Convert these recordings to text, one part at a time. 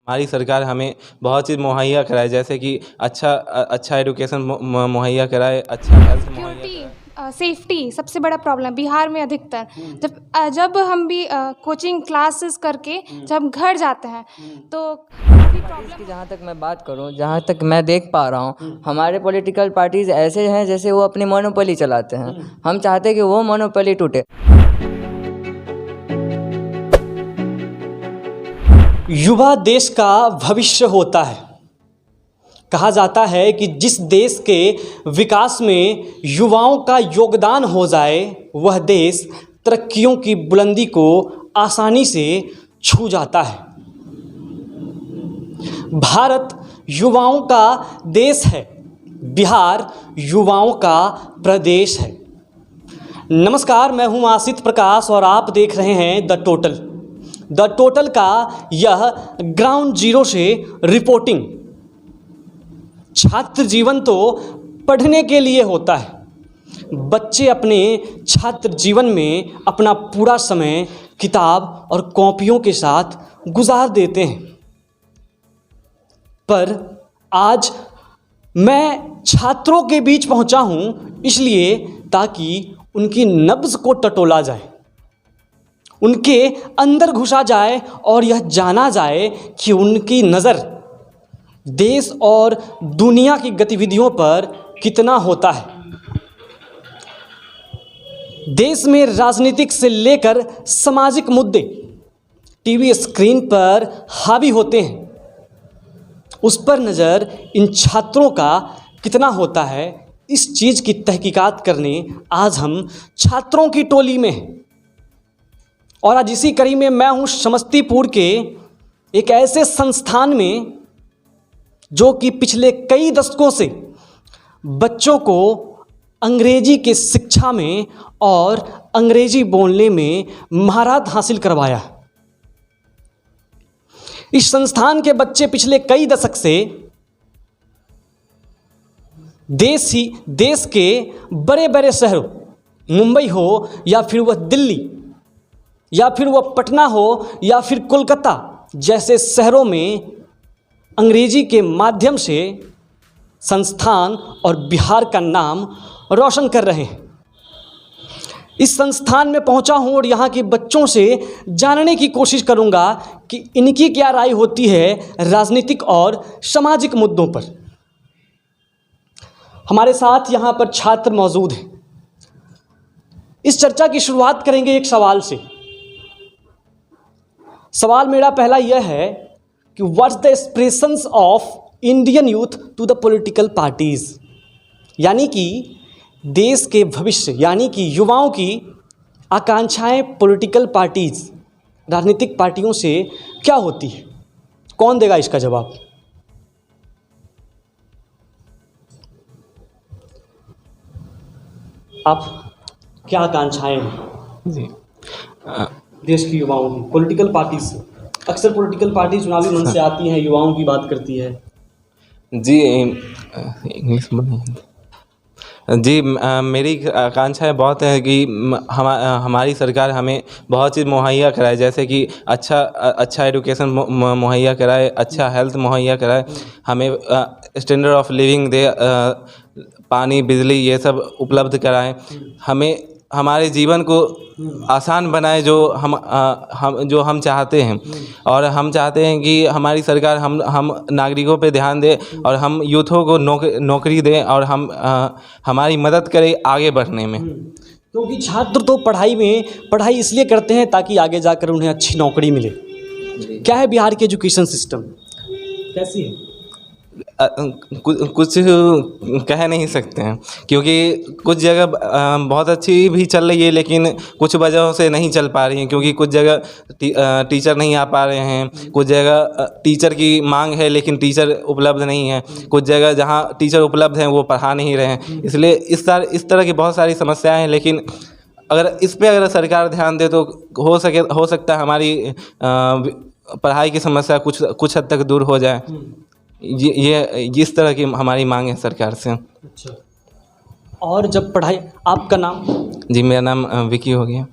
हमारी सरकार हमें बहुत चीज़ मुहैया कराए, जैसे कि अच्छा एजुकेशन मुहैया कराए, अच्छा हेल्थ मुहैया सिक्योरिटी कराए। सेफ्टी सबसे बड़ा प्रॉब्लम जब हम भी कोचिंग क्लासेस करके जब घर जाते हैं तो काफ़ी पार्टीज़ की प्रॉब्लम। जहाँ तक मैं बात करूँ, जहाँ तक मैं देख पा रहा हूँ, हमारे पॉलिटिकल पार्टीज़ ऐसे हैं जैसे वो अपनी मोनोपोली चलाते हैं। हम चाहते हैं कि वो मोनोपोली टूटे। युवा देश का भविष्य होता है। कहा जाता है कि जिस देश के विकास में युवाओं का योगदान हो जाए, वह देश तरक्कियों की बुलंदी को आसानी से छू जाता है। भारत युवाओं का देश है, बिहार युवाओं का प्रदेश है। नमस्कार, मैं हूं आसित प्रकाश और आप देख रहे हैं द टोटल का यह ग्राउंड जीरो से रिपोर्टिंग। छात्र जीवन तो पढ़ने के लिए होता है। बच्चे अपने छात्र जीवन में अपना पूरा समय किताब और कॉपियों के साथ गुजार देते हैं। पर आज मैं छात्रों के बीच पहुंचा हूं, इसलिए ताकि उनकी नब्ज़ को टटोला जाए, उनके अंदर घुसा जाए और यह जाना जाए कि उनकी नज़र देश और दुनिया की गतिविधियों पर कितना होता है। देश में राजनीतिक से लेकर सामाजिक मुद्दे टीवी स्क्रीन पर हावी होते हैं, उस पर नज़र इन छात्रों का कितना होता है, इस चीज़ की तहकीकात करने आज हम छात्रों की टोली में हैं। और आज इसी कड़ी में मैं हूँ समस्तीपुर के एक ऐसे संस्थान में जो कि पिछले कई दशकों से बच्चों को अंग्रेजी के शिक्षा में और अंग्रेजी बोलने में महारत हासिल करवाया। इस संस्थान के बच्चे पिछले कई दशक से देश के बड़े बड़े शहरों, मुंबई हो या फिर वह दिल्ली या फिर वह पटना हो या फिर कोलकाता जैसे शहरों में अंग्रेजी के माध्यम से संस्थान और बिहार का नाम रोशन कर रहे हैं। इस संस्थान में पहुंचा हूं और यहाँ के बच्चों से जानने की कोशिश करूंगा कि इनकी क्या राय होती है राजनीतिक और सामाजिक मुद्दों पर। हमारे साथ यहाँ पर छात्र मौजूद हैं। इस चर्चा की शुरुआत करेंगे एक सवाल से। सवाल मेरा पहला यह है कि what's the expressions of Indian youth to the political parties, यानी कि देश के भविष्य यानी कि युवाओं की आकांक्षाएं पॉलिटिकल पार्टीज, राजनीतिक पार्टियों से क्या होती है। कौन देगा इसका जवाब? आप क्या आकांक्षाएं हैं जी देश की युवाओं की पॉलिटिकल पार्टी से? अक्सर पॉलिटिकल पार्टी चुनावी मंच से आती हैं, युवाओं की बात करती है। जी इंग्लिश में जी मेरी आकांक्षाएँ बहुत है कि हमारी सरकार हमें बहुत चीज़ मुहैया कराए, जैसे कि अच्छा एजुकेशन मुहैया कराए, अच्छा हेल्थ मुहैया कराए, हमें स्टैंडर्ड ऑफ लिविंग दे, पानी बिजली ये सब उपलब्ध कराएं, हमें हमारे जीवन को आसान बनाए जो हम चाहते हैं। और हम चाहते हैं कि हमारी सरकार हम नागरिकों पे ध्यान दे और हम यूथों को नौकरी दें और हमारी मदद करे आगे बढ़ने में। क्योंकि छात्र तो पढ़ाई इसलिए करते हैं ताकि आगे जाकर उन्हें अच्छी नौकरी मिले। क्या है बिहार की एजुकेशन सिस्टम, कैसी है? कुछ कह नहीं सकते हैं, क्योंकि कुछ जगह बहुत अच्छी भी चल रही है, लेकिन कुछ वजहों से नहीं चल पा रही हैं, क्योंकि कुछ जगह टीचर नहीं आ पा रहे हैं, कुछ जगह टीचर की मांग है लेकिन टीचर उपलब्ध नहीं है, कुछ जगह जहां टीचर उपलब्ध हैं वो पढ़ा नहीं रहे हैं। इसलिए इस तरह की बहुत सारी समस्याएं हैं, लेकिन अगर सरकार ध्यान दे तो हो सकता है हमारी पढ़ाई की समस्या कुछ हद तक दूर हो जाए। ये इस तरह की हमारी मांग है सरकार से। अच्छा, और जब पढ़ाई, आपका नाम? जी मेरा नाम विकी हो गया।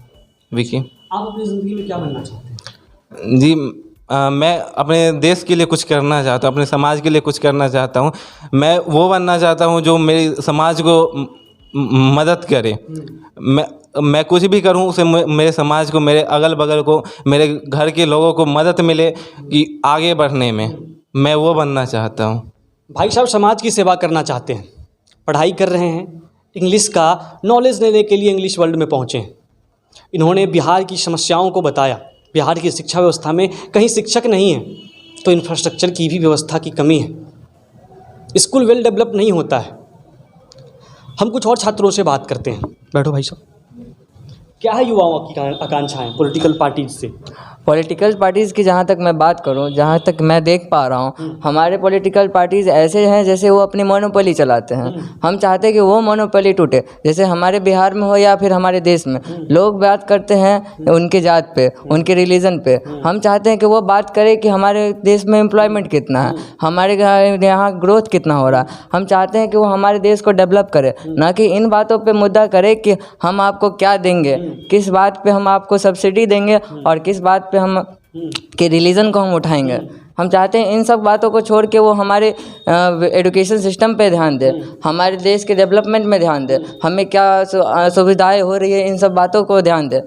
विकी। आप अपनी ज़िंदगी में क्या बनना चाहते हैं? जी मैं अपने देश के लिए कुछ करना चाहता हूँ, अपने समाज के लिए कुछ करना चाहता हूँ। मैं वो बनना चाहता हूँ जो मेरे समाज को मदद करे। मैं कुछ भी करूँ उसे मेरे समाज को, मेरे अगल बगल को, मेरे घर के लोगों को मदद मिले कि आगे बढ़ने में। मैं वो बनना चाहता हूँ। भाई साहब समाज की सेवा करना चाहते हैं, पढ़ाई कर रहे हैं, इंग्लिश का नॉलेज लेने के लिए इंग्लिश वर्ल्ड में पहुँचे हैं। इन्होंने बिहार की समस्याओं को बताया। बिहार की शिक्षा व्यवस्था में कहीं शिक्षक नहीं है तो इंफ्रास्ट्रक्चर की भी व्यवस्था की कमी है, स्कूल वेल डेवलप नहीं होता है। हम कुछ और छात्रों से बात करते हैं। बैठो भाई साहब, क्या है युवाओं की आकांक्षाएं पॉलिटिकल पार्टीज से? पॉलिटिकल पार्टीज़ की जहाँ तक मैं बात करूँ, जहाँ तक मैं देख पा रहा हूँ, हमारे पॉलिटिकल पार्टीज़ ऐसे हैं जैसे वो अपनी मोनोपोली चलाते हैं। हम चाहते हैं कि वो मोनोपोली टूटे, जैसे हमारे बिहार में हो या फिर हमारे देश में। लोग बात करते हैं उनके जात पे, उनके रिलीजन पे। हम चाहते हैं कि वो बात करें कि हमारे देश में एम्प्लॉयमेंट कितना है, हमारे यहाँ ग्रोथ कितना हो रहा है। हम चाहते हैं कि वो हमारे देश को डेवलप करे, ना कि इन बातों पे मुद्दा करे कि हम आपको क्या देंगे, किस बात पे हम आपको सब्सिडी देंगे और किस बात पे हम के रिलीजन को हम उठाएंगे। हम चाहते हैं इन सब बातों को छोड़ के वो हमारे एजुकेशन सिस्टम पे ध्यान दे, हमारे देश के डेवलपमेंट में ध्यान दे, हमें क्या सुविधाएं हो रही है इन सब बातों को ध्यान दे।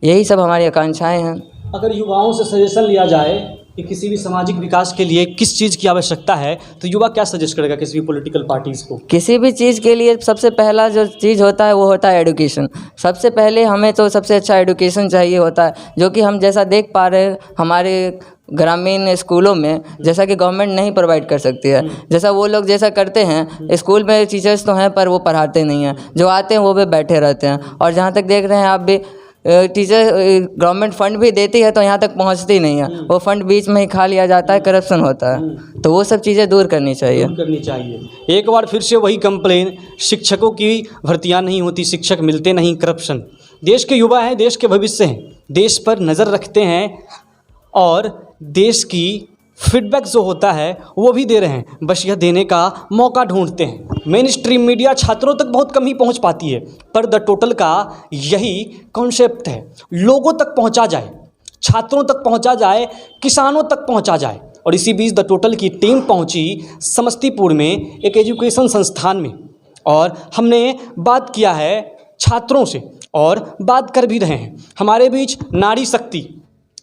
यही सब हमारी आकांक्षाएं हैं। अगर युवाओं से सजेशन लिया जाए कि किसी भी सामाजिक विकास के लिए किस चीज़ की आवश्यकता है तो युवा क्या सजेस्ट करेगा किसी भी पॉलिटिकल पार्टीज़ को? किसी भी चीज़ के लिए सबसे पहला जो चीज़ होता है वो होता है एजुकेशन। सबसे पहले हमें तो सबसे अच्छा एजुकेशन चाहिए होता है, जो कि हम जैसा देख पा रहे हैं हमारे ग्रामीण स्कूलों में, जैसा कि गवर्नमेंट नहीं प्रोवाइड कर सकती है। जैसा वो लोग जैसा करते हैं, स्कूल में टीचर्स तो हैं पर वो पढ़ाते नहीं हैं, जो आते हैं वो भी बैठे रहते हैं। और जहाँ तक देख रहे हैं आप भी, टीचर गवर्नमेंट फंड भी देती है तो यहाँ तक पहुँचती नहीं है, वो फंड बीच में ही खा लिया जाता है, करप्शन होता है। तो वो सब चीज़ें दूर करनी चाहिए। एक बार फिर से वही कंप्लेन, शिक्षकों की भर्तियां नहीं होती, शिक्षक मिलते नहीं, करप्शन। देश के युवा हैं, देश के भविष्य हैं, देश पर नज़र रखते हैं और देश की फीडबैक जो होता है वो भी दे रहे हैं, बस यह देने का मौका ढूंढते हैं। मेन स्ट्रीम मीडिया छात्रों तक बहुत कम ही पहुंच पाती है, पर द टोटल का यही कॉन्सेप्ट है, लोगों तक पहुंचा जाए, छात्रों तक पहुंचा जाए, किसानों तक पहुंचा जाए। और इसी बीच द टोटल की टीम पहुंची समस्तीपुर में एक एजुकेशन संस्थान में, और हमने बात किया है छात्रों से और बात कर भी रहे हैं। हमारे बीच नारी शक्ति,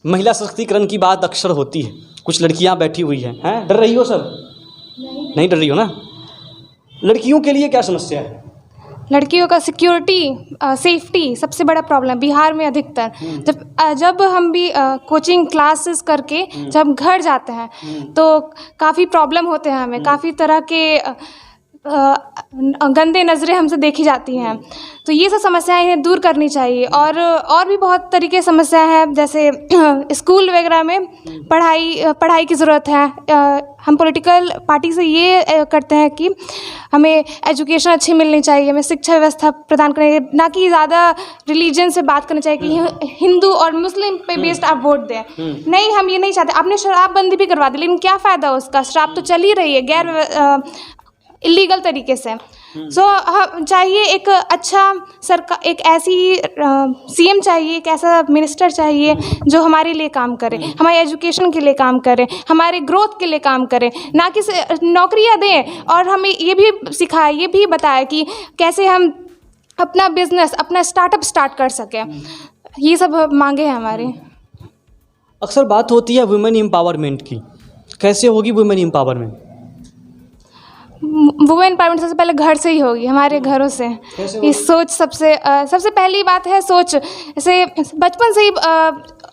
महिला सशक्तिकरण की बात अक्सर होती है। कुछ लड़कियां बैठी हुई हैं, डर रही हो सब? नहीं डर रही हो ना? लड़कियों के लिए क्या समस्या है? लड़कियों का सिक्योरिटी, सेफ्टी सबसे बड़ा प्रॉब्लम बिहार में अधिकतर। जब हम भी कोचिंग क्लासेस करके जब घर जाते हैं तो काफ़ी प्रॉब्लम होते हैं हमें, काफ़ी तरह के गंदे नज़रें हमसे देखी जाती हैं। तो ये सब समस्याएं इन्हें दूर करनी चाहिए। और भी बहुत तरीके समस्याएं हैं, जैसे स्कूल वगैरह में पढ़ाई की ज़रूरत है। हम पॉलिटिकल पार्टी से ये करते हैं कि हमें एजुकेशन अच्छी मिलनी चाहिए, हमें शिक्षा व्यवस्था प्रदान करनी चाहिए, ना कि ज़्यादा रिलीजन से बात करनी चाहिए कि हिंदू और मुस्लिम पे बेस्ड आप वोट दें। नहीं, हम ये नहीं चाहते। आपने शराबबंदी भी करवा दी, लेकिन क्या फ़ायदा उसका? शराब तो चल ही रही है गैर इलीगल तरीके से। चाहिए एक अच्छा सरकार, एक ऐसी सीएम चाहिए, एक ऐसा मिनिस्टर चाहिए जो हमारे लिए काम करे, हमारे एजुकेशन के लिए काम करे, हमारे ग्रोथ के लिए काम करे, ना कि नौकरियां दें। और हमें ये भी सिखाए, ये भी बताए कि कैसे हम अपना बिजनेस, अपना स्टार्टअप स्टार्ट कर सकें। ये सब मांगे हैं हमारी। अक्सर बात होती है वुमेन एम्पावरमेंट की, कैसे होगी वुमेन एम्पावरमेंट? वुमेन एम्पावरमेंट सबसे पहले घर से ही होगी, हमारे घरों से। ये सोच सबसे पहली बात है, सोच। जैसे बचपन से ही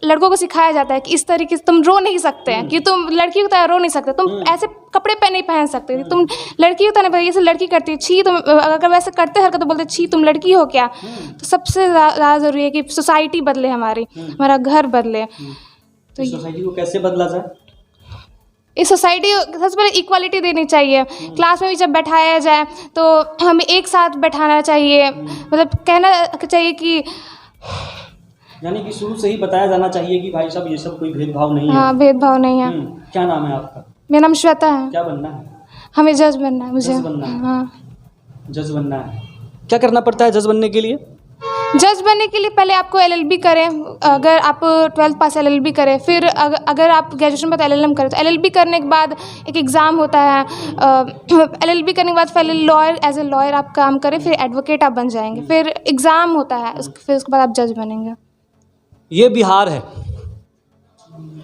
लड़कों को सिखाया जाता है कि इस तरीके से तुम रो नहीं सकते हैं, कि तुम लड़की की तरह रो नहीं सकते, तुम ऐसे कपड़े नहीं पहन सकते, तुम लड़की की तरह ये से लड़की करती है, छी। तुम अगर वैसे करते हरकत तो बोलते छी तुम लड़की हो क्या। तो सबसे ज़्यादा ज़रूरी है कि सोसाइटी बदले, हमारा घर बदले। तो सोसाइटी को कैसे बदला जाए? इस सोसाइटी को सबसे पहले इक्वालिटी देनी चाहिए। क्लास में भी जब बैठाया जाए तो हमें एक साथ बैठाना चाहिए, मतलब कहना चाहिए कि, यानी कि शुरू से ही बताया जाना चाहिए कि भाई साहब ये सब कोई भेदभाव नहीं है। हाँ, भेदभाव नहीं है। क्या नाम है आपका? मेरा नाम श्वेता है। क्या बनना है? हमें जज बनना है। मुझे जज बनना है। हाँ, जज बनना है। क्या करना पड़ता है जज बनने के लिए? जज बनने के लिए पहले आपको एलएलबी करें, अगर आप 12th पास एलएलबी करें, फिर अगर आप ग्रेजुएशन पर एलएलएम करें तो एलएलबी करने के बाद एक एग्ज़ाम होता है, एलएलबी करने के बाद पहले लॉयर, एज ए लॉयर आप काम करें, फिर एडवोकेट आप बन जाएंगे, फिर एग्ज़ाम होता है, फिर उसके बाद आप जज बनेंगे। ये बिहार है,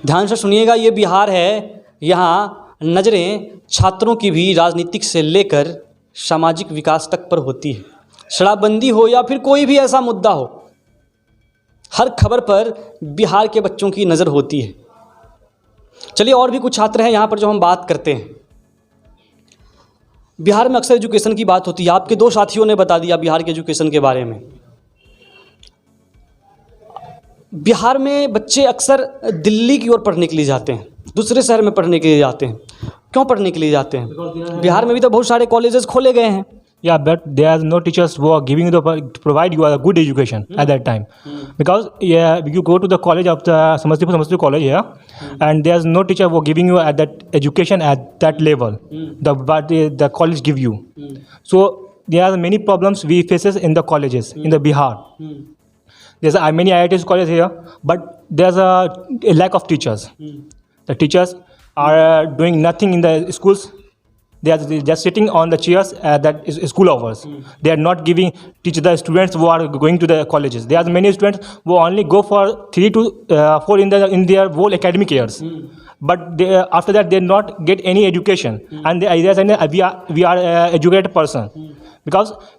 ध्यान से सुनिएगा, ये बिहार है। यहाँ नज़रें छात्रों की भी राजनीतिक से लेकर सामाजिक विकास तक पर होती है। शराबबंदी हो या फिर कोई भी ऐसा मुद्दा हो, हर खबर पर बिहार के बच्चों की नज़र होती है। चलिए, और भी कुछ छात्र हैं यहाँ पर जो हम बात करते हैं। बिहार में अक्सर एजुकेशन की बात होती है, आपके दो साथियों ने बता दिया बिहार के एजुकेशन के बारे में। बिहार में बच्चे अक्सर दिल्ली की ओर पढ़ने के लिए जाते हैं, दूसरे शहर में पढ़ने के लिए जाते हैं। क्यों पढ़ने के लिए जाते हैं? बिहार में भी तो बहुत सारे कॉलेजेस खोले गए हैं। Yeah, but there are no teachers who are giving you to provide you a good education at that time, because you go to the college of the Samastipur college here, and there's no teacher who are giving you at that education at that level. The college give you. So there are many problems we faces in the colleges in the Bihar. There's many IITs colleges here, but there's a lack of teachers. The teachers are doing nothing in the schools. They are just sitting on the chairs at that school hours. They are not teach the students who are going to the colleges. There are many students who only go for 3 to 4 in their whole academic years. But after that they not get any education. And they are saying we are educated person.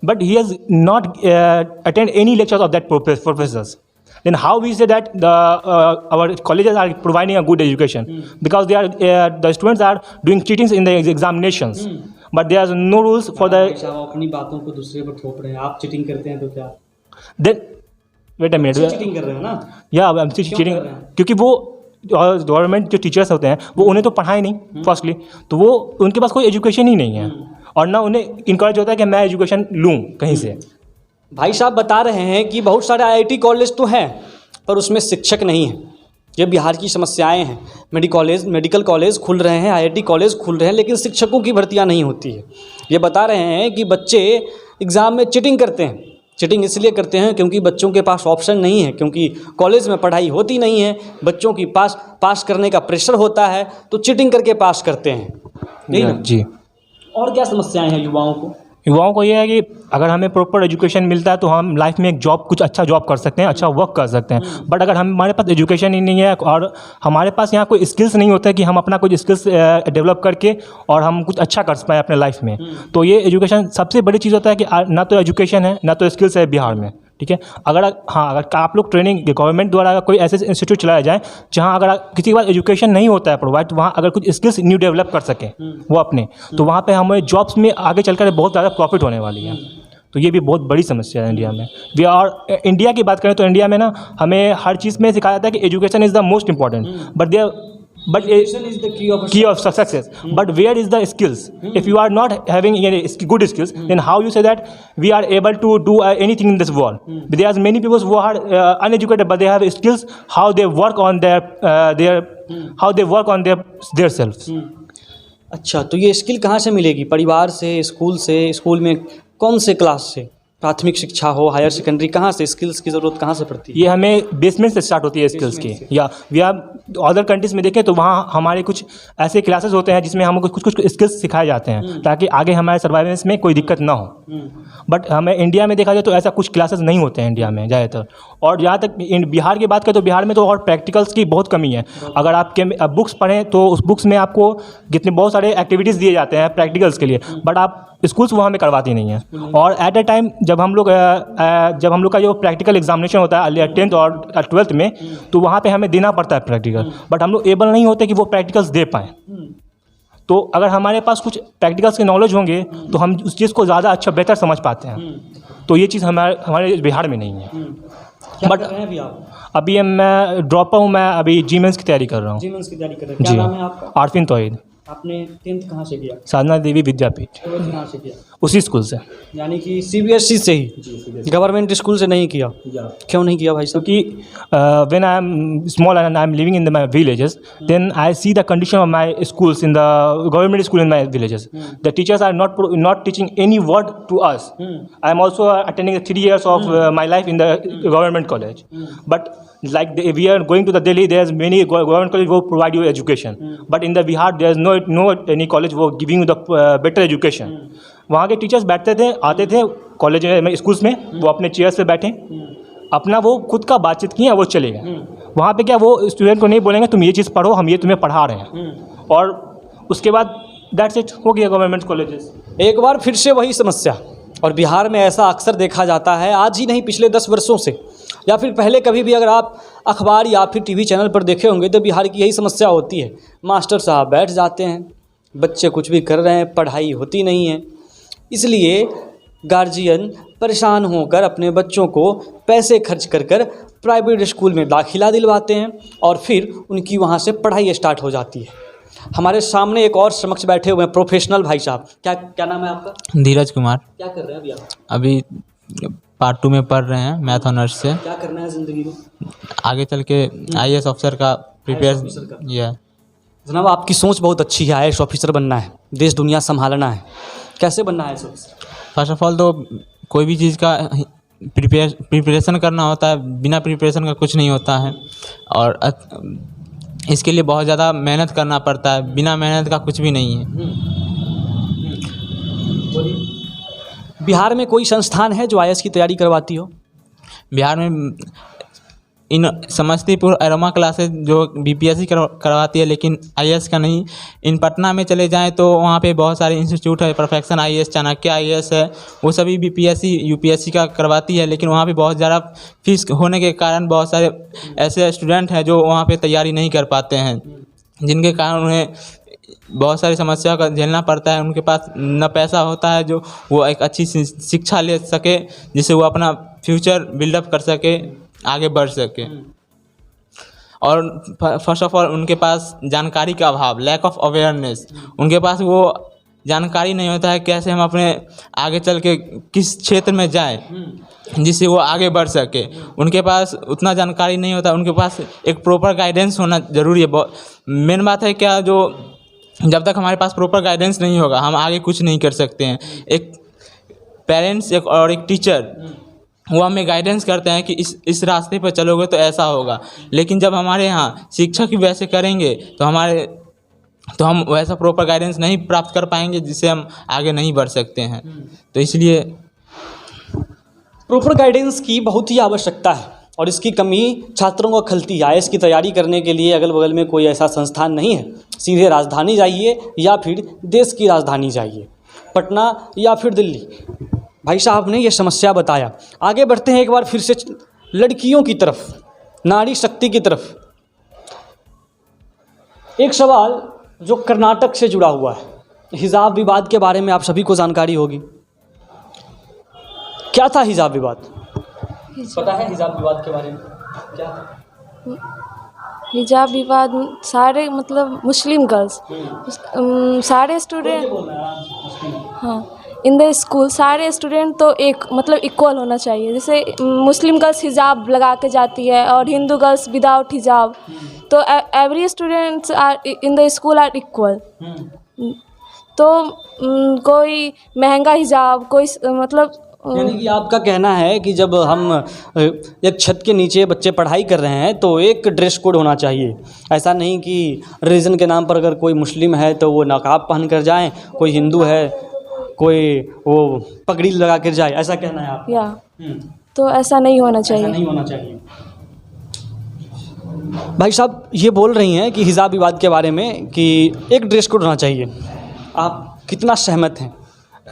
But he has not attended any lectures of that professors. Then how we say that our colleges are providing a good education? Because they are the students are doing cheatings in the examinations, but there are no rules for the. अपनी बातों को दूसरे पर थोप रहे हैं, आप cheating करते हैं तो क्या? Then wait a minute. Cheating कर रहे हो ना? Yeah, I'm cheating. क्योंकि वो गवर्नमेंट जो टीचर्स होते हैं वो उन्हें तो पढ़ाए नहीं फर्स्टली, तो वो उनके पास कोई एजुकेशन ही नहीं है, और ना उन्हें इनकरेज होता है कि मैं एजुकेशन लूँ कहीं से। भाई साहब बता रहे हैं कि बहुत सारे आईआईटी कॉलेज तो हैं पर उसमें शिक्षक नहीं है। ये बिहार की समस्याएं हैं। मेडिकल कॉलेज खुल रहे हैं, आईआईटी कॉलेज खुल रहे हैं, लेकिन शिक्षकों की भर्तियां नहीं होती है। ये बता रहे हैं कि बच्चे एग्ज़ाम में चीटिंग करते हैं। चीटिंग इसलिए करते हैं क्योंकि बच्चों के पास ऑप्शन नहीं है, क्योंकि कॉलेज में पढ़ाई होती नहीं है, बच्चों की पास करने का प्रेशर होता है, तो चीटिंग करके पास करते हैं। नहीं ना? जी। और क्या समस्याएं हैं युवाओं को ये है कि अगर हमें प्रॉपर एजुकेशन मिलता है तो हम लाइफ में कुछ अच्छा जॉब कर सकते हैं, अच्छा वर्क कर सकते हैं। बट अगर हमारे पास एजुकेशन ही नहीं है और हमारे पास यहाँ कोई स्किल्स नहीं होता है कि हम अपना कुछ स्किल्स डेवलप करके और हम कुछ अच्छा कर पाएँ अपने लाइफ में, तो ये एजुकेशन सबसे बड़ी चीज़ होता है कि ना तो एजुकेशन है ना तो स्किल्स है बिहार में। ठीक है, अगर आप लोग ट्रेनिंग गवर्नमेंट द्वारा अगर कोई ऐसे इंस्टीट्यूट चलाया जाए जहाँ अगर किसी के पास एजुकेशन नहीं होता है प्रोवाइड, तो वहाँ अगर कुछ स्किल्स न्यू डेवलप कर सकें वो अपने, तो वहाँ पे हमें जॉब्स में आगे चलकर बहुत ज़्यादा प्रॉफिट होने वाली है। तो ये भी बहुत बड़ी समस्या है इंडिया में। इंडिया की बात करें तो इंडिया में ना हमें हर चीज़ में सिखाया जाता है कि education is the most important, but education is the key of success. But where is the skills? If you are not having any good skills, then how you say that we are able to do anything in this world? There are many people who are uneducated but they have skills. How they work on their selves. अच्छा, तो ये skill कहाँ से मिलेगी? परिवार से, school से? School में कौन से क्लास से? प्राथमिक शिक्षा हो, हायर सेकेंडरी, कहाँ से स्किल्स की ज़रूरत कहाँ से पड़ती है? ये हमें बेसमेंट से स्टार्ट होती है स्किल्स की। या वी आर अदर कंट्रीज़ में देखें तो वहाँ हमारे कुछ ऐसे क्लासेस होते हैं जिसमें हमको कुछ स्किल्स सिखाए जाते हैं ताकि आगे हमारे सर्वाइवेंस में कोई दिक्कत ना हो। बट हमें इंडिया में देखा जाए तो ऐसा कुछ क्लासेस नहीं होते हैं इंडिया में ज़्यादातर। और जहाँ तक बिहार की बात करें तो बिहार में तो और प्रैक्टिकल्स की बहुत कमी है। अगर आप बुक्स पढ़ें तो उस बुक्स में आपको बहुत सारे एक्टिविटीज़ दिए जाते हैं प्रैक्टिकल्स के लिए, बट आप स्कूल्स वहाँ में करवाती नहीं है। और एट अ टाइम जब हम लोग का जो प्रैक्टिकल एग्जामिनेशन होता है 10th और 12th में, तो वहाँ पे हमें देना पड़ता है प्रैक्टिकल, बट हम लोग एबल नहीं होते कि वो प्रैक्टिकल्स दे पाएँ। तो अगर हमारे पास कुछ प्रैक्टिकल्स के नॉलेज होंगे तो हम उस चीज़ को ज़्यादा अच्छा बेहतर समझ पाते हैं। तो ये चीज़ हमारे बिहार में नहीं है। बट अभी मैं ड्रॉपर हूँ, मैं अभी जी मेंस की तैयारी कर रहा हूँ। जी मेंस की तैयारी कर रहे हैं? क्या नाम है आपका? आरफिन तौहीद। आपने 10th कहाँ से किया? साधना देवी विद्यापीठ, 12th कहाँ से किया? उसी स्कूल से। यानी कि CBSE से ही, गवर्नमेंट स्कूल से नहीं किया? क्यों नहीं किया भाई साहब? क्योंकि when I am small and I am living in my villages, then I see the condition of my schools in the government school in my villages. The teachers are not teaching any word to us. I am also attending 3 years of my life in the government college. But like we are going to the Delhi, there is many government college who provide you education. But in the Bihar, there is no any college who giving you the better education. वहाँ के teachers बैठते थे, आते थे college में, schools में, वो अपने चेयर्स पे बैठे, अपना वो खुद का बातचीत किए, वो चले गए। वहाँ पे क्या, वो स्टूडेंट को नहीं बोलेंगे तुम ये चीज़ पढ़ो, हम ये तुम्हें पढ़ा रहे हैं, और उसके बाद दैट्स इट, हो गया गवर्नमेंट कॉलेजेस। एक बार फिर से वही समस्या, और बिहार में ऐसा अक्सर देखा जाता है, आज ही नहीं पिछले 10 वर्षों से, या फिर पहले कभी भी अगर आप अखबार या फिर टीवी चैनल पर देखे होंगे तो बिहार की यही समस्या होती है। मास्टर साहब बैठ जाते हैं, बच्चे कुछ भी कर रहे हैं, पढ़ाई होती नहीं है, इसलिए गार्जियन परेशान होकर अपने बच्चों को पैसे खर्च कर कर प्राइवेट स्कूल में दाखिला दिलवाते हैं और फिर उनकी वहाँ से पढ़ाई स्टार्ट हो जाती है। हमारे सामने एक और समक्ष बैठे हुए हैं प्रोफेशनल भाई साहब। क्या नाम है आपका? धीरज कुमार। क्या कर रहे हैं अभी आप? अभी पार्ट 2 में पढ़ रहे हैं, मैथ ऑनर्स से। क्या करना है ज़िंदगी में? आगे चल के IAS ऑफिसर का प्रिपेयर। या जनाब, आपकी सोच बहुत अच्छी है, IAS ऑफिसर बनना है, देश दुनिया संभालना है। कैसे बनना है IAS? फर्स्ट ऑफ ऑल तो कोई भी चीज़ का प्रिपरेशन करना होता है, बिना प्रिपरेशन का कुछ नहीं होता है, और इसके लिए बहुत ज़्यादा मेहनत करना पड़ता है, बिना मेहनत का कुछ भी नहीं है। बिहार में कोई संस्थान है जो IAS की तैयारी करवाती हो? बिहार में इन समस्तीपुर एरोमा क्लासेस जो BPSC करवाती है, लेकिन IAS का नहीं। इन पटना में चले जाएं तो वहाँ पे बहुत सारे इंस्टीट्यूट है, परफेक्शन IAS, चाणक्य IAS है, वो सभी BPSC UPSC का करवाती है, लेकिन वहाँ पे बहुत ज़्यादा फीस होने के कारण बहुत सारे ऐसे स्टूडेंट हैं जो वहाँ पे तैयारी नहीं कर पाते हैं, जिनके कारण उन्हें बहुत सारी समस्याओं का झेलना पड़ता है। उनके पास न पैसा होता है जो वो एक अच्छी शिक्षा ले सके, जिससे वो अपना फ्यूचर बिल्डअप कर सके, आगे बढ़ सके। और फर्स्ट ऑफ ऑल उनके पास जानकारी का अभाव, लैक ऑफ अवेयरनेस, उनके पास वो जानकारी नहीं होता है कैसे हम अपने आगे चल के किस क्षेत्र में जाएं जिससे वो आगे बढ़ सके। उनके पास उतना जानकारी नहीं होता, उनके पास एक प्रॉपर गाइडेंस होना ज़रूरी है। मेन बात है क्या, जो जब तक हमारे पास प्रॉपर गाइडेंस नहीं होगा हम आगे कुछ नहीं कर सकते हैं। एक पेरेंट्स और एक टीचर वो हमें गाइडेंस करते हैं कि इस रास्ते पर चलोगे तो ऐसा होगा, लेकिन जब हमारे यहाँ शिक्षक ही वैसे करेंगे तो हम वैसा प्रॉपर गाइडेंस नहीं प्राप्त कर पाएंगे, जिससे हम आगे नहीं बढ़ सकते हैं। तो इसलिए प्रॉपर गाइडेंस की बहुत ही आवश्यकता है, और इसकी कमी छात्रों को खलती है। IAS की तैयारी करने के लिए अगल बगल में कोई ऐसा संस्थान नहीं है, सीधे राजधानी जाइए या फिर देश की राजधानी जाइए, पटना या फिर दिल्ली। भाई साहब ने ये समस्या बताया। आगे बढ़ते हैं एक बार फिर से लड़कियों की तरफ, नारी शक्ति की तरफ। एक सवाल जो कर्नाटक से जुड़ा हुआ है, हिजाब विवाद के बारे में आप सभी को जानकारी होगी। क्या था हिजाब विवाद? पता है हिजाब विवाद के बारे में क्या था? हिजाब विवाद सारे मतलब मुस्लिम गर्ल्स, सारे स्टूडेंट, हाँ, इन द स्कूल सारे स्टूडेंट तो एक मतलब इक्वल होना चाहिए। जैसे मुस्लिम गर्ल्स हिजाब लगा के जाती है और हिंदू गर्ल्स विदाउट हिजाब, तो every students are in the school are equal. तो कोई महंगा हिजाब, कोई मतलब यानी कि आपका कहना है कि जब हम एक छत के नीचे बच्चे पढ़ाई कर रहे हैं तो एक ड्रेस कोड होना चाहिए। ऐसा नहीं कि रिलीजन के नाम पर अगर कोई मुस्लिम है तो वो नकाब पहन कर जाएं, कोई हिंदू है कोई वो पगड़ी लगा कर जाए, ऐसा कहना है आप? या तो ऐसा नहीं होना चाहिए। ऐसा नहीं होना चाहिए। भाई साहब ये बोल रही हैं कि हिजाब विवाद के बारे में कि एक ड्रेस कोड होना चाहिए, आप कितना सहमत हैं?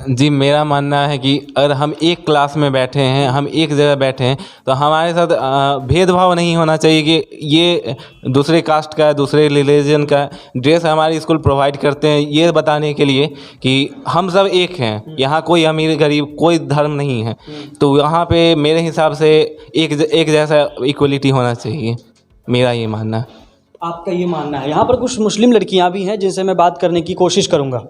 जी, मेरा मानना है कि अगर हम एक क्लास में बैठे हैं, हम एक जगह बैठे हैं, तो हमारे साथ भेदभाव नहीं होना चाहिए कि ये दूसरे कास्ट का है, दूसरे रिलीजन का है। ड्रेस हमारे स्कूल प्रोवाइड करते हैं ये बताने के लिए कि हम सब एक हैं, यहाँ कोई अमीर गरीब कोई धर्म नहीं है। तो यहाँ पे मेरे हिसाब से एक जैसा इक्वलिटी होना चाहिए, मेरा ये मानना है। आपका ये मानना है। यहाँ पर कुछ मुस्लिम लड़कियाँ भी हैं जिनसे मैं बात करने की कोशिश करूँगा,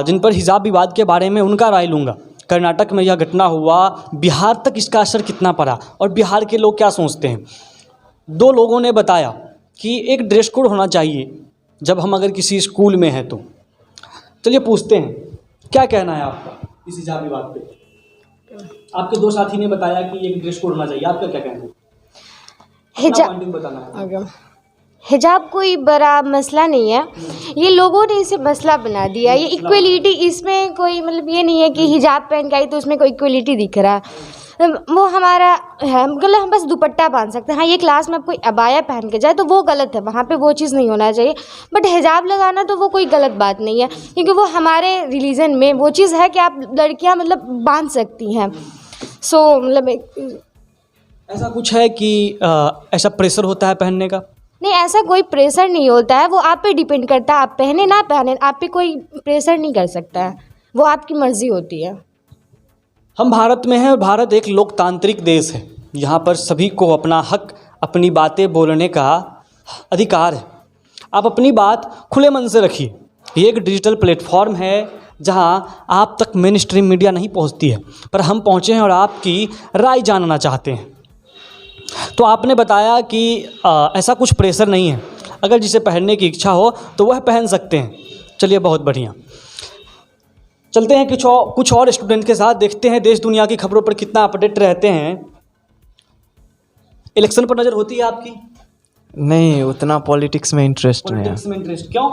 जिन पर हिजाब विवाद के बारे में उनका राय लूँगा। कर्नाटक में यह घटना हुआ, बिहार तक इसका असर कितना पड़ा और बिहार के लोग क्या सोचते हैं। 2 लोगों ने बताया कि एक ड्रेस कोड होना चाहिए जब हम अगर किसी स्कूल में हैं तो। चलिए पूछते हैं, क्या कहना है आपका इस हिजाब विवाद पे? आपके 2 साथी ने बताया कि एक ड्रेस कोड होना चाहिए, आपका क्या कहना है? हिजाब बताना है। हिजाब कोई बड़ा मसला नहीं है, ये लोगों ने इसे मसला बना दिया। ये इक्वलिटी, इसमें कोई मतलब ये नहीं है कि हिजाब पहन के आई तो उसमें कोई इक्वलिटी दिख रहा है। वो हमारा है, मतलब हम बस दुपट्टा बांध सकते हैं। हाँ, ये क्लास में कोई अबाया पहन के जाए तो वो गलत है, वहाँ पे वो चीज़ नहीं होना चाहिए। बट हिजाब लगाना तो वो कोई गलत बात नहीं है, क्योंकि वो हमारे रिलीजन में वो चीज़ है कि आप लड़कियाँ मतलब बांध सकती हैं। सो मतलब ऐसा कुछ है कि ऐसा प्रेशर होता है पहनने का? नहीं, ऐसा कोई प्रेशर नहीं होता है, वो आप पे डिपेंड करता है, आप पहने ना पहने, आप पे कोई प्रेशर नहीं कर सकता है, वो आपकी मर्ज़ी होती है। हम भारत में हैं, भारत एक लोकतांत्रिक देश है। यहाँ पर सभी को अपना हक, अपनी बातें बोलने का अधिकार है। आप अपनी बात खुले मन से रखिए। ये एक डिजिटल प्लेटफॉर्म है जहाँ आप तक मेन स्ट्रीम मीडिया नहीं पहुँचती है, पर हम पहुँचे हैं और आपकी राय जानना चाहते हैं। तो आपने बताया कि ऐसा कुछ प्रेशर नहीं है, अगर जिसे पहनने की इच्छा हो तो वह पहन सकते हैं। चलिए, बहुत बढ़िया। चलते हैं कुछ और स्टूडेंट के साथ, देखते हैं देश दुनिया की खबरों पर कितना अपडेट रहते हैं। इलेक्शन पर नज़र होती है आपकी? नहीं, उतना पॉलिटिक्स में इंटरेस्ट नहीं है। पॉलिटिक्स में इंटरेस्ट क्यों?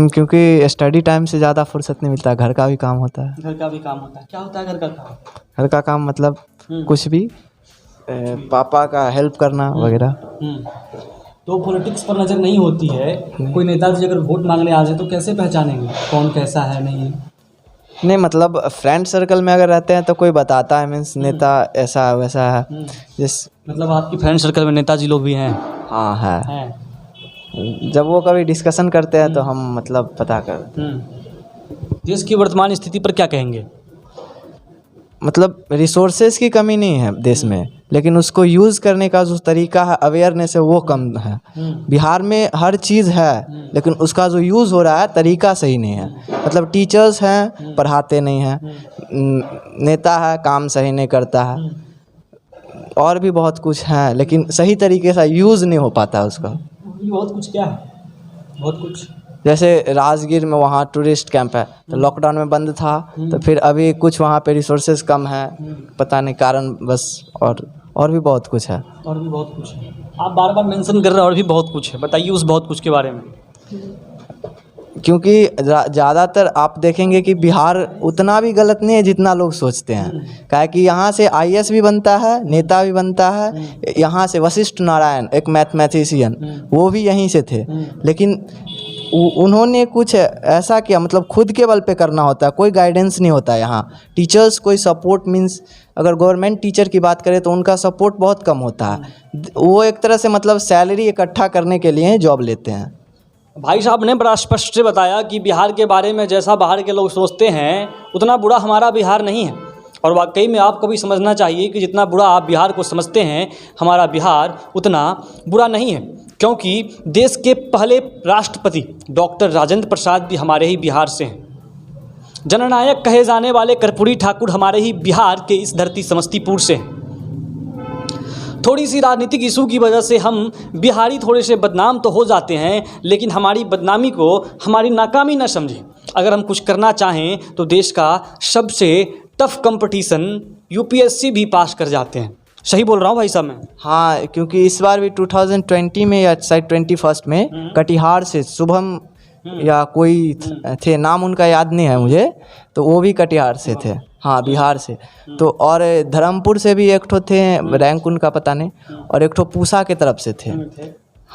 क्योंकि स्टडी टाइम से ज़्यादा फुर्सत नहीं मिलता, घर का भी काम होता है। घर का भी काम होता है। क्या होता है घर का काम? घर का काम मतलब कुछ भी, पापा का हेल्प करना वगैरह। तो पॉलिटिक्स पर नज़र नहीं होती है। कोई नेता जी अगर वोट मांगने आ जाए तो कैसे पहचानेंगे कौन कैसा है? नहीं, मतलब फ्रेंड सर्कल में अगर रहते हैं तो कोई बताता है, मीन्स नेता ऐसा वैसा है। जिस मतलब आपकी फ्रेंड सर्कल में नेताजी लोग भी हैं? हाँ है। हैं। जब वो कभी डिस्कशन करते हैं तो हम मतलब पता कर। देश की वर्तमान स्थिति पर क्या कहेंगे? मतलब रिसोर्सेज की कमी नहीं है देश में, लेकिन उसको यूज़ करने का जो तरीका है, अवेयरनेस है, वो कम है। बिहार में हर चीज़ है, लेकिन उसका जो यूज़ हो रहा है तरीका सही नहीं है। मतलब टीचर्स हैं, पढ़ाते नहीं हैं, नेता है, काम सही नहीं करता है, और भी बहुत कुछ है, लेकिन सही तरीके से यूज़ नहीं हो पाता उसका। बहुत कुछ क्या है? बहुत कुछ जैसे राजगीर में वहाँ टूरिस्ट कैंप है, तो लॉकडाउन में बंद था, तो फिर अभी कुछ वहाँ पे रिसोर्सेज कम है, पता नहीं कारण बस, और भी बहुत कुछ है। और भी बहुत कुछ है। आप बार बार मेंशन कर रहे हैं और भी बहुत कुछ है, बताइए उस बहुत कुछ के बारे में। क्योंकि ज़्यादातर आप देखेंगे कि बिहार उतना भी गलत नहीं है जितना लोग सोचते हैं। काहे कि यहाँ से IAS भी बनता है, नेता भी बनता है। यहाँ से वशिष्ठ नारायण, एक मैथमेटिशियन, वो भी यहीं से थे, लेकिन उन्होंने कुछ ऐसा किया, मतलब खुद के बल पे करना होता है, कोई गाइडेंस नहीं होता है यहाँ। टीचर्स कोई सपोर्ट, मीन्स अगर गवर्नमेंट टीचर की बात करें तो उनका सपोर्ट बहुत कम होता है। वो एक तरह से मतलब सैलरी इकट्ठा करने के लिए जॉब लेते हैं। भाई साहब ने बड़ा स्पष्ट से बताया कि बिहार के बारे में जैसा बाहर के लोग सोचते हैं उतना बुरा हमारा बिहार नहीं है। और वाकई में आपको भी समझना चाहिए कि जितना बुरा आप बिहार को समझते हैं, हमारा बिहार उतना बुरा नहीं है। क्योंकि देश के पहले राष्ट्रपति डॉक्टर राजेंद्र प्रसाद भी हमारे ही बिहार से हैं। जननायक कहे जाने वाले कर्पूरी ठाकुर हमारे ही बिहार के इस धरती समस्तीपुर से हैं। थोड़ी सी राजनीतिक इशू की वजह से हम बिहारी थोड़े से बदनाम तो हो जाते हैं, लेकिन हमारी बदनामी को हमारी नाकामी न समझें। अगर हम कुछ करना चाहें तो देश का सबसे टफ कंपटीशन UPSC भी पास कर जाते हैं। सही बोल रहा हूँ भाई साहब मैं? हाँ, क्योंकि इस बार भी 2020 में या शायद 21 में कटिहार से शुभम या कोई थे, नाम उनका याद नहीं है मुझे, तो वो भी कटिहार से थे। हाँ, बिहार से। तो और धर्मपुर से भी एक ठो थे, रैंक उनका पता नहीं, और एक ठो पूसा के तरफ से थे।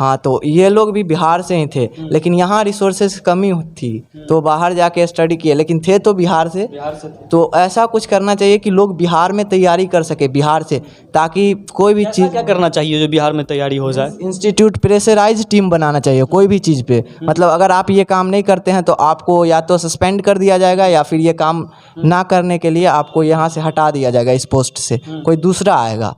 हाँ, तो ये लोग भी बिहार से ही थे, लेकिन यहाँ रिसोर्सेज कमी थी तो बाहर जाके स्टडी किए, लेकिन थे तो बिहार से थे। तो ऐसा कुछ करना चाहिए कि लोग बिहार में तैयारी कर सके बिहार से, ताकि कोई भी चीज़ क्या करना चाहिए जो बिहार में तैयारी हो जाए? इंस्टीट्यूट प्रेशराइज टीम बनाना चाहिए कोई भी चीज़ पे। मतलब अगर आप ये काम नहीं करते हैं तो आपको या तो सस्पेंड कर दिया जाएगा या फिर ये काम ना करने के लिए आपको यहाँ से हटा दिया जाएगा इस पोस्ट से, कोई दूसरा आएगा।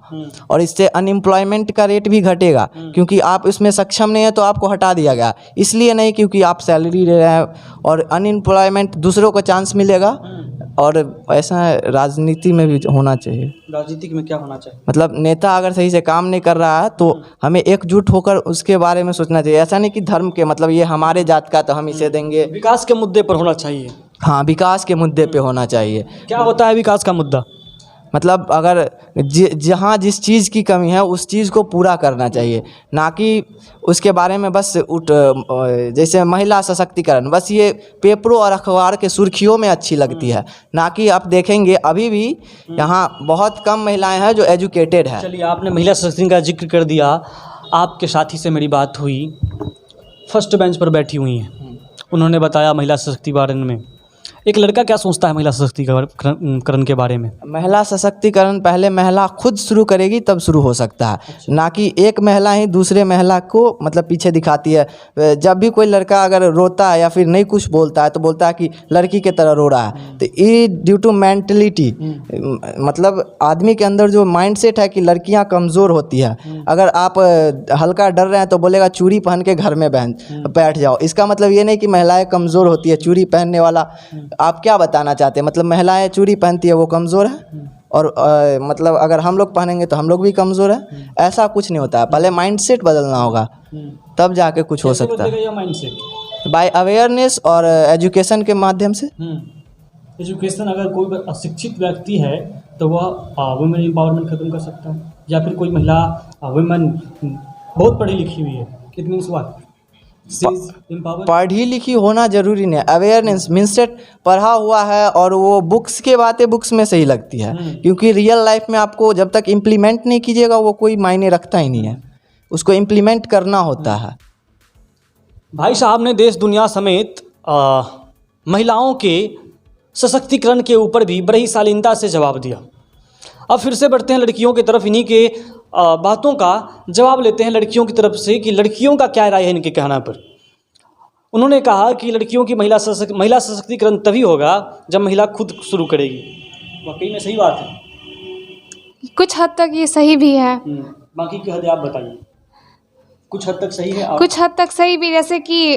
और इससे अनएम्प्लॉयमेंट का रेट भी घटेगा, क्योंकि आप इसमें सक्षम नहीं है तो आपको हटा दिया गया, इसलिए नहीं क्योंकि आप सैलरी ले रहे हैं। और अनएम्प्लॉयमेंट दूसरों को चांस मिलेगा। और ऐसा राजनीति में भी होना चाहिए। राजनीति में क्या होना चाहिए? मतलब नेता अगर सही से काम नहीं कर रहा है तो हमें एकजुट होकर उसके बारे में सोचना चाहिए। ऐसा नहीं कि धर्म के मतलब ये हमारे जात का तो हम इसे देंगे। विकास के मुद्दे पर होना चाहिए। हाँ, विकास के मुद्दे पे होना चाहिए। क्या होता है विकास का मुद्दा? मतलब अगर जहाँ जिस चीज़ की कमी है उस चीज़ को पूरा करना चाहिए, ना कि उसके बारे में बस जैसे महिला सशक्तिकरण बस ये पेपरों और अखबार के सुर्खियों में अच्छी लगती है, ना कि आप देखेंगे अभी भी यहाँ बहुत कम महिलाएं हैं जो एजुकेटेड है। चलिए, आपने महिला सशक्तिकरण का जिक्र कर दिया। आपके साथी से मेरी बात हुई, फर्स्ट बेंच पर बैठी हुई हैं, उन्होंने बताया महिला सशक्तिकरण में। एक लड़का क्या सोचता है महिला सशक्तिकरण के बारे में? महिला सशक्तिकरण पहले महिला खुद शुरू करेगी तब शुरू हो सकता है। ना कि एक महिला ही दूसरे महिला को मतलब पीछे दिखाती है। जब भी कोई लड़का अगर रोता है या फिर नहीं कुछ बोलता है तो बोलता है कि लड़की के तरह रो रहा है, तो ये ड्यू टू मेंटलिटी, मतलब आदमी के अंदर जो माइंडसेट है कि लड़कियां कमज़ोर होती है। अगर आप हल्का डर रहे हैं तो बोलेगा चूड़ी पहन के घर में बैठ जाओ। इसका मतलब ये नहीं कि महिलाएं कमज़ोर होती है। चूड़ी पहनने वाला आप क्या बताना चाहते हैं? मतलब महिलाएं चूड़ी पहनती है वो कमज़ोर है, और मतलब अगर हम लोग पहनेंगे तो हम लोग भी कमज़ोर है? ऐसा कुछ नहीं होता है। पहले माइंडसेट बदलना होगा तब जाके कुछ हो सकता है। बाय अवेयरनेस और एजुकेशन के माध्यम से। एजुकेशन, अगर कोई अशिक्षित व्यक्ति है तो वह वुमेन एम्पावरमेंट खत्म कर सकता है, या फिर कोई महिला वुमेन बहुत पढ़ी लिखी हुई है, इट मीन्स व्हाट? पढ़ी लिखी होना जरूरी नहीं। अवेयरनेस मीन्स पढ़ा हुआ है और वो बुक्स के बातें बुक्स में सही लगती है, क्योंकि रियल लाइफ में आपको जब तक इम्प्लीमेंट नहीं कीजिएगा वो कोई मायने रखता ही नहीं है। उसको इम्प्लीमेंट करना होता है। भाई साहब ने देश दुनिया समेत महिलाओं के सशक्तिकरण के ऊपर भी बड़ी शालीनता से जवाब दिया। अब फिर से बढ़ते हैं लड़कियों की तरफ। इन्हीं के बातों का जवाब लेते हैं लड़कियों की तरफ से कि लड़कियों का क्या राय है इनके कहना पर। उन्होंने कहा कि लड़कियों की महिला सशक्तिकरण तभी होगा जब महिला खुद शुरू करेगी। वाकई में सही बात है। कुछ हद तक ये सही भी है। बाकी की हद आप बताइए। कुछ हद तक सही है, कुछ हद तक सही भी। जैसे कि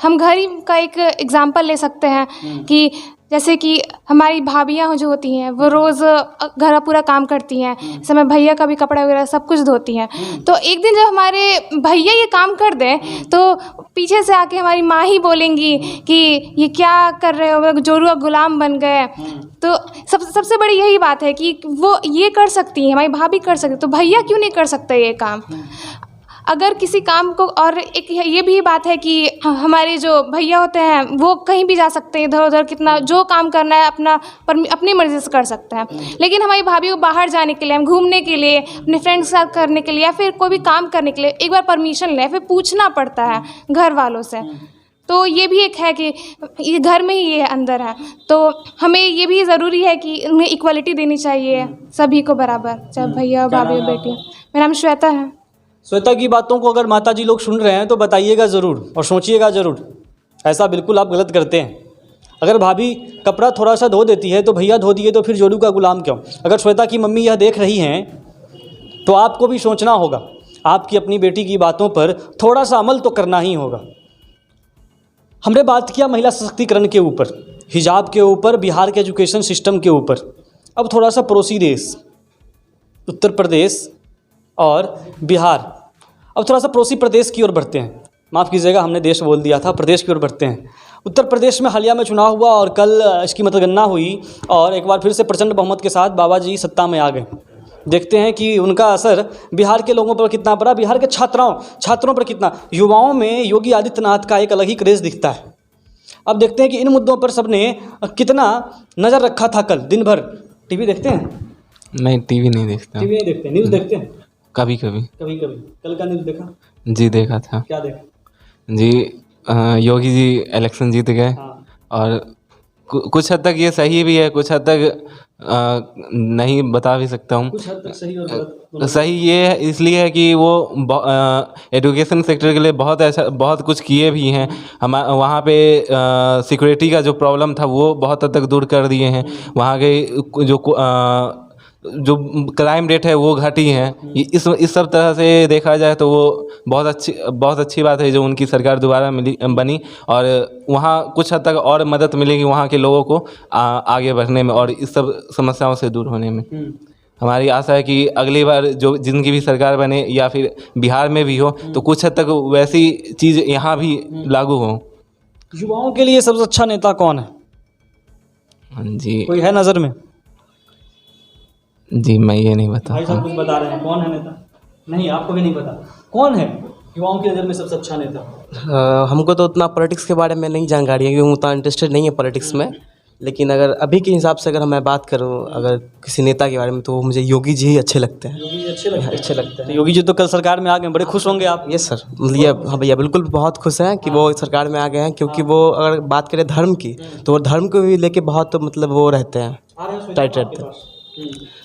हम घर ही का एक एग्जांपल ले सकते हैं कि जैसे कि हमारी भाभियाँ जो होती हैं वो रोज़ घर का पूरा काम करती हैं, जैसे मैं भैया का भी कपड़ा वगैरह सब कुछ धोती हैं। तो एक दिन जब हमारे भैया ये काम कर दें तो पीछे से आके हमारी माँ ही बोलेंगी कि ये क्या कर रहे हो, जोरू का गुलाम बन गए। तो सबसे बड़ी यही बात है कि वो ये कर सकती हैं, हमारी भाभी कर सकती, तो भैया क्यों नहीं कर सकते ये काम? अगर किसी काम को, और एक ये भी बात है कि हमारे जो भैया होते हैं वो कहीं भी जा सकते हैं, इधर उधर कितना जो काम करना है अपनी मर्ज़ी से कर सकते हैं। लेकिन हमारी भाभी को बाहर जाने के लिए, हम घूमने के लिए, अपने फ्रेंड्स के साथ करने के लिए या फिर कोई भी काम करने के लिए एक बार परमिशन लें, फिर पूछना पड़ता है घर वालों से। तो ये भी एक है कि ये घर में ही ये अंदर है। तो हमें ये भी ज़रूरी है कि उन्हें इक्वलिटी देनी चाहिए सभी को बराबर, चाहे भैया भाभी बेटी। मेरा नाम श्वेता है। श्वेता की बातों को अगर माताजी लोग सुन रहे हैं तो बताइएगा ज़रूर और सोचिएगा ज़रूर। ऐसा बिल्कुल आप गलत करते हैं। अगर भाभी कपड़ा थोड़ा सा धो देती है तो भैया धो दिए, तो फिर जोड़ू का गुलाम क्यों? अगर श्वेता की मम्मी यह देख रही हैं तो आपको भी सोचना होगा, आपकी अपनी बेटी की बातों पर थोड़ा सा अमल तो करना ही होगा। हमने बात किया महिला सशक्तिकरण के ऊपर, हिजाब के ऊपर, बिहार के एजुकेशन सिस्टम के ऊपर। अब थोड़ा सा पड़ोसी देश उत्तर प्रदेश और बिहार, अब थोड़ा सा पड़ोसी प्रदेश की ओर बढ़ते हैं। माफ़ कीजिएगा, हमने देश बोल दिया था, प्रदेश की ओर बढ़ते हैं। उत्तर प्रदेश में हालिया में चुनाव हुआ और कल इसकी मतगणना हुई और एक बार फिर से प्रचंड बहुमत के साथ बाबा जी सत्ता में आ गए। देखते हैं कि उनका असर बिहार के लोगों पर कितना पड़ा, बिहार के छात्रों पर कितना। युवाओं में योगी आदित्यनाथ का एक अलग ही क्रेज़ दिखता है। अब देखते हैं कि इन मुद्दों पर सबने कितना नज़र रखा था। कल दिन भर टीवी देखते हैं? नहीं, टीवी नहीं देखता। टीवी नहीं देखते, न्यूज़ देखते हैं? कभी कभी। कल का न्यूज़ देखा? जी देखा था। क्या देखा? जी योगी जी इलेक्शन जीत गए हाँ। और कुछ हद तक ये सही भी है, कुछ हद तक नहीं बता भी सकता हूँ। कुछ हद तक सही और गलत सही ये है इसलिए है कि वो एजुकेशन सेक्टर के लिए बहुत ऐसा बहुत कुछ किए भी हैं। हम वहाँ पे सिक्योरिटी का जो प्रॉब्लम था वो बहुत हद तक दूर कर दिए हैं। वहाँ के जो क्राइम रेट है वो घटी है। इस सब तरह से देखा जाए तो वो बहुत अच्छी बात है जो उनकी सरकार दोबारा बनी और वहाँ कुछ हद तक और मदद मिलेगी वहाँ के लोगों को आगे बढ़ने में और इस सब समस्याओं से दूर होने में। हमारी आशा है कि अगली बार जो जिनकी भी सरकार बने या फिर बिहार में भी हो तो कुछ हद तक वैसी चीज़ यहाँ भी लागू हो। युवाओं के लिए सबसे अच्छा नेता कौन है? जी कोई है नज़र में? जी मैं ये नहीं बता भाई साहब कुछ बता रहे हैं, कौन है नेता? नहीं, आपको भी नहीं पता कौन है युवाओं की नज़र में सबसे अच्छा नेता? हमको तो उतना पॉलिटिक्स के बारे में नहीं जानकारी है क्योंकि उतना इंटरेस्टेड नहीं है पॉलिटिक्स में। लेकिन अगर अभी के हिसाब से अगर मैं बात करूं अगर किसी नेता के बारे में तो मुझे योगी जी ही अच्छे लगते हैं। योगी जी अच्छे लगते हैं? अच्छे लगते हैं। तो योगी जी तो कल सरकार में आ गए, बड़े खुश होंगे आप? यस सर, मतलब ये हाँ भैया बिल्कुल बहुत खुश हैं कि वो सरकार में आ गए हैं क्योंकि वो अगर बात करें धर्म की तो वो धर्म को भी लेके बहुत मतलब वो रहते हैं, टाइट रहते हैं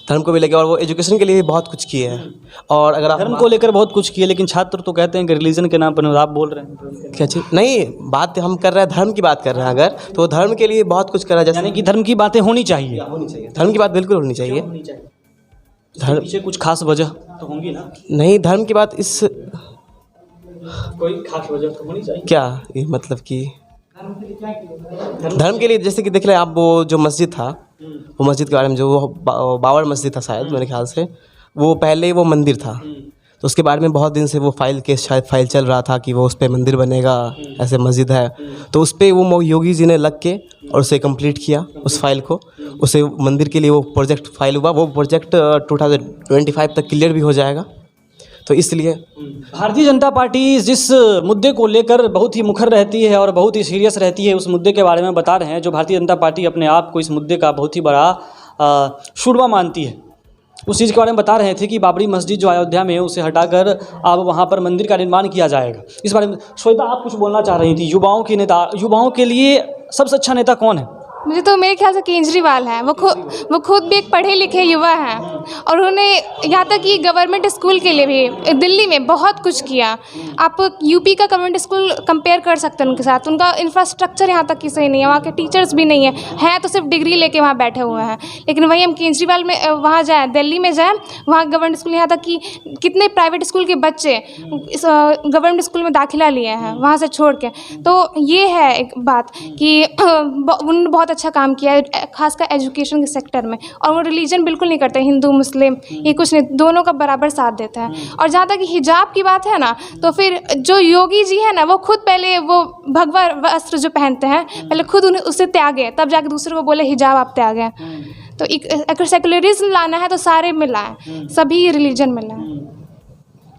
धर्म को भी लेके और वो एजुकेशन के लिए भी बहुत कुछ किए हैं। और अगर धर्म को लेकर बहुत कुछ किए लेकिन छात्र तो कहते हैं कि रिलीजन के नाम पर आप बोल रहे हैं। क्या चीज़ नहीं, बात हम कर रहे हैं धर्म की बात कर रहे हैं अगर तो धर्म के लिए बहुत कुछ करा, जैसे यानी कि धर्म की बातें होनी चाहिए। धर्म की बात बिल्कुल होनी चाहिए। धर्म पीछे कुछ खास वजह तो होंगी ना? नहीं, धर्म की बात इस कोई खास वजह तो होनी चाहिए। क्या ये मतलब कि धर्म के लिए जैसे कि देख रहे हैं आप वो जो मस्जिद था वो मस्जिद के बारे में जो वो बाबर मस्जिद था शायद मेरे ख्याल से वो पहले वो मंदिर था तो उसके बारे में बहुत दिन से वो शायद फाइल चल रहा था कि वो उस पर मंदिर बनेगा, ऐसे मस्जिद है तो उस पर वो योगी जी ने लग के और उसे कंप्लीट किया उस फाइल को, उसे मंदिर के लिए वो प्रोजेक्ट फाइल हुआ, वो प्रोजेक्ट 2025 तक क्लियर भी हो जाएगा। तो इसलिए भारतीय जनता पार्टी जिस मुद्दे को लेकर बहुत ही मुखर रहती है और बहुत ही सीरियस रहती है उस मुद्दे के बारे में बता रहे हैं। जो भारतीय जनता पार्टी अपने आप को इस मुद्दे का बहुत ही बड़ा शुरमा मानती है उस चीज़ के बारे में बता रहे थे कि बाबरी मस्जिद जो अयोध्या में है उसे हटाकर अब वहाँ पर मंदिर का निर्माण किया जाएगा। इस बारे में श्वेता आप कुछ बोलना चाह रही थी। युवाओं के लिए सबसे अच्छा नेता कौन है? मुझे तो मेरे ख्याल से केजरीवाल हैं। वो खुद भी एक पढ़े लिखे युवा हैं और उन्होंने यहाँ तक कि गवर्नमेंट स्कूल के लिए भी दिल्ली में बहुत कुछ किया। आप यूपी का गवर्नमेंट स्कूल कंपेयर कर सकते हैं उनके साथ। उनका इंफ्रास्ट्रक्चर यहाँ तक की सही नहीं है, वहाँ के टीचर्स भी नहीं है तो सिर्फ डिग्री लेके वहाँ बैठे हुए हैं। लेकिन वहीं हम केजरीवाल में वहाँ जाएँ, दिल्ली में जाएँ, वहाँ गवर्नमेंट स्कूल यहाँ तक कि कितने प्राइवेट स्कूल के बच्चे इस गवर्नमेंट स्कूल में दाखिला लिए हैं वहाँ से छोड़ के। तो ये है एक बात कि उन्होंने बहुत अच्छा काम किया है खासकर एजुकेशन के सेक्टर में। और वो रिलीजन बिल्कुल नहीं करते, हिंदू मुस्लिम ये कुछ नहीं, दोनों का बराबर साथ देता है। और जहाँ तक हिजाब की बात है ना तो फिर जो योगी जी है ना वो खुद पहले वो भगवा वस्त्र जो पहनते हैं पहले खुद उन्हें उससे त्यागे तब जाके दूसरे को बोले हिजाब आप त्यागे। तो अगर सेकुलरिज्म लाना है तो सारे में लाएं, सभी रिलीजन में लाएं।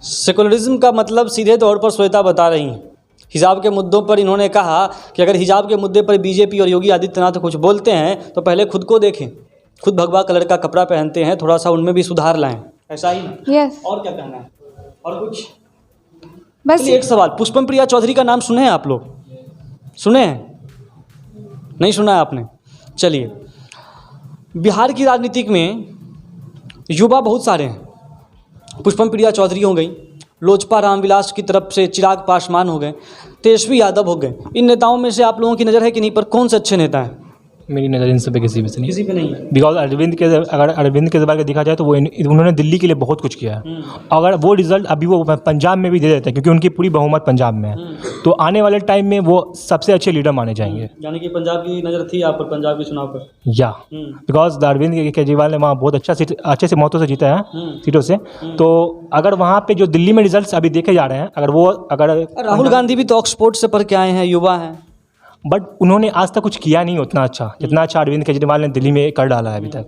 सेकुलरिज्म का मतलब सीधे तौर पर श्वेता बता रही हैं। हिजाब के मुद्दों पर इन्होंने कहा कि अगर हिजाब के मुद्दे पर बीजेपी और योगी आदित्यनाथ कुछ बोलते हैं तो पहले खुद को देखें, खुद भगवा कलर का कपड़ा पहनते हैं, थोड़ा सा उनमें भी सुधार लाएं। ऐसा ही ना? यस। और क्या कहना है? और कुछ? बस एक सवाल, पुष्पम प्रिया चौधरी का नाम सुने हैं आप लोग? सुने हैं? नहीं सुना है आपने? चलिए, बिहार की राजनीतिक में युवा बहुत सारे हैं। पुष्पम प्रिया चौधरी हो गई, लोजपा रामविलास की तरफ से चिराग पासवान हो गए, तेजस्वी यादव हो गए। इन नेताओं में से आप लोगों की नज़र है कि नहीं, पर कौन से अच्छे नेता हैं? मेरी नज़र इन सब पे किसी पे से नहीं, किसी पे नहीं है। बिकॉज अगर अरविंद केजरीवाल का देखा जाए तो वो उन्होंने दिल्ली के लिए बहुत कुछ किया है। अगर वो रिजल्ट अभी वो पंजाब में भी दे देते हैं क्योंकि उनकी पूरी बहुमत पंजाब में है तो आने वाले टाइम में वो सबसे अच्छे लीडर माने जाएंगे। यानी कि पंजाब की नज़र थी आप पर, पंजाब के चुनाव पर? या बिकॉज अरविंद केजरीवाल ने वहाँ बहुत अच्छे से मतों से जीता है सीटों से। तो अगर वहाँ पे जो दिल्ली में रिजल्ट्स अभी देखे जा रहे हैं अगर राहुल गांधी भी तो ऑक्सफोर्ड से पढ़ के आए हैं, युवा हैं, बट उन्होंने आज तक कुछ किया नहीं उतना अच्छा जितना अच्छा अरविंद केजरीवाल ने दिल्ली में कर डाला है अभी तक।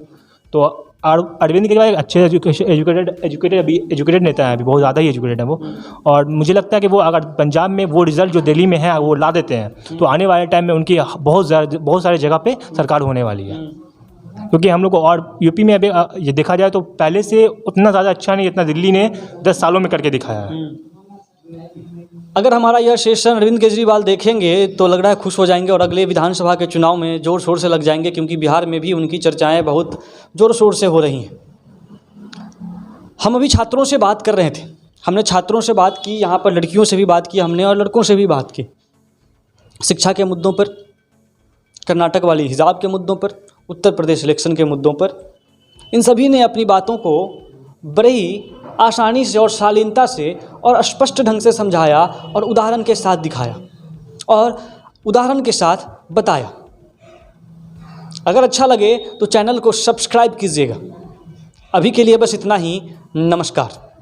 तो अरविंद केजरीवाल एक अच्छे एजुकेटेड नेता है, अभी बहुत ज़्यादा ही एजुकेटेड है वो। और मुझे लगता है कि वो अगर पंजाब में वो रिजल्ट जो दिल्ली में है वो ला देते हैं तो आने वाले टाइम में उनकी बहुत सारे जगह पे सरकार होने वाली है। क्योंकि हम लोग को और यूपी में अभी ये देखा जाए तो पहले से उतना ज़्यादा अच्छा नहीं जितना दिल्ली ने 10 सालों में करके दिखाया है। अगर हमारा यह सेशन अरविंद केजरीवाल देखेंगे तो लग रहा है खुश हो जाएंगे और अगले विधानसभा के चुनाव में ज़ोर शोर से लग जाएंगे, क्योंकि बिहार में भी उनकी चर्चाएं बहुत ज़ोर शोर से हो रही हैं। हम अभी छात्रों से बात कर रहे थे, हमने छात्रों से बात की, यहाँ पर लड़कियों से भी बात की हमने और लड़कों से भी बात की, शिक्षा के मुद्दों पर, कर्नाटक वाली हिजाब के मुद्दों पर, उत्तर प्रदेश इलेक्शन के मुद्दों पर। इन सभी ने अपनी बातों को बड़े ही आसानी से और शालीनता से और स्पष्ट ढंग से समझाया और उदाहरण के साथ दिखाया और उदाहरण के साथ बताया। अगर अच्छा लगे तो चैनल को सब्सक्राइब कीजिएगा। अभी के लिए बस इतना ही। नमस्कार।